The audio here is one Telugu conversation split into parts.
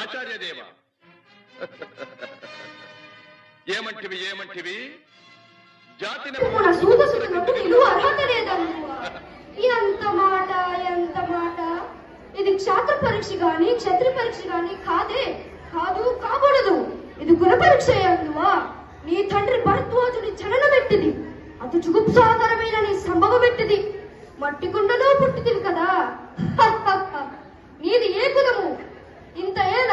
ఆచార్యదేవ ఏమంటివి ఏమంటివి జాతిని అర్హత లేదనుకో. ఎంత మాట ఎంత మాట. ఇది క్షాత్ర పరీక్ష గాని క్షత్రి పరీక్ష గాని కాదే, కాదు కాబడదు. ఇది కుల పరీక్ష అందువా. నీ తండ్రి భరద్వాజుని జననం ఎట్టిది, అతి జుగుప్సాకరమైన నీ సంభవం ఎట్టిది. మట్టి గుండలో పుట్టితివి కదా. నీది ఏ కులము? ఇంత ఏల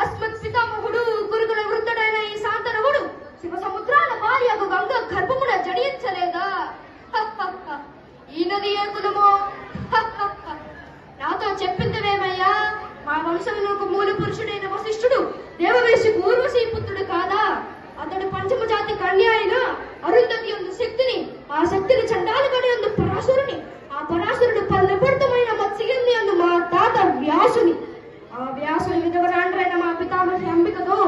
అస్మత్ పితామహుడు గురుగుల వృద్ధుడైన ఈ శాంతనవుడు శివ సముద్రాల భార్యకు గంగ గర్భమున జడించలేదా? ఈయనది ఏ కులమో? నాతో చెప్పిందివేమయ్యా. మా వంశంలోకి మూల పురుషుడైన వశిష్ఠుడు దేవవేషి ఊర్వశీ పుత్రుడు కాదా? అతడు పంచమ జాతి కన్య అయిన అరుంధతి యందు శక్తిని, ఆ శక్తిని చండాలగడి యందు పరాశురుని, ఆ పరాశురుడు పల్లెపడతమైన మత్స్యగిరి యందు మా తాత వ్యాసుని, ఆ వ్యాసుని విధవరాండ్రైన మా పితామహి అంబికతో,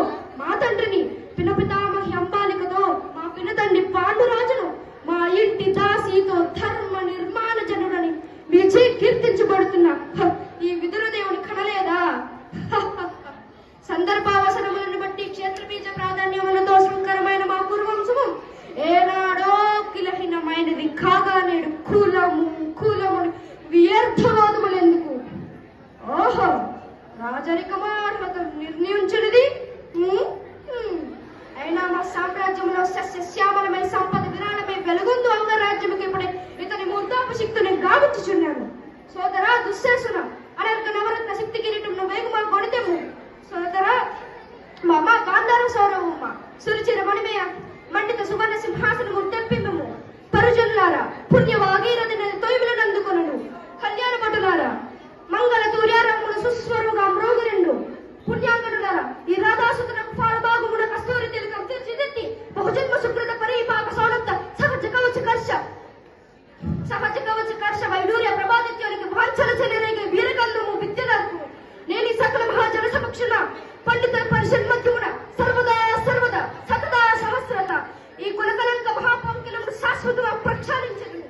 మా తండ్రిని పినపితామహి అంబాలికతో, మా పినతండ్రి పాండురాజును మా ఇంటి దాసీతో ధర్మ నిర్మాణ జనుడని విజయ కీర్తించబడుతున్న ఈ విదురదేవుని కనలేదా? సందర్భావసరములను బట్టి క్షేత్రబీజ ప్రాధాన్యములతో శంకరమైన మా పూర్వంశము ఏనాడో కిలహీనమైనది కాగా నేడు కులము కులముని వ్యర్థవాదములెందుకు? ఓహో, రాజరికమా అర్హత నిర్ణయించినది. అయినా మా సామ్రాజ్యంలో సస్యశ్యామలమై సంపద విరాళమై వెలుగొందు అంగరాజ్యముకి ఇప్పుడే ఇతని మూర్ధాపశక్తిని గావించుచున్నాను. సోదరా దుశ్శాసన అనర్క నవరత్న శక్తి కిరీటంను వేగమా కొడితేము. సోదరా మా గాంధార సౌరవమ్మ సురుచిర మణిమయ మండిత సువర్ణ సింహాసనము తెప్పింపము. పరుజనులారా పుణ్యవాగీరథి తొయిములను అందుకొనను. కళ్యాణ భటులారా మంగళ తూర్యారమును సుస్వరముగా మ్రోగురెండు. పుణ్యాంగనులారా ఈ రాధాసుతునకు పాలభాగమున కస్తూరి తిలకం తీర్చిదిద్ది బహుజన్మ సుకృత పరిపాక సౌనత్త సహజ కవచ కర్ష వైడూర్య ప్రభాదిత్యానికి వాంఛల చెలరేగే వీరగల్లము విద్యలకు నేని సకల మహాజన సమక్షణ పండిత పరిషన్మధ్యమున సర్వదా సర్వదా సతదా సహస్రత ఈ కులకలంక మహాపంకిలము శాశ్వతంగా ప్రక్షాళించను.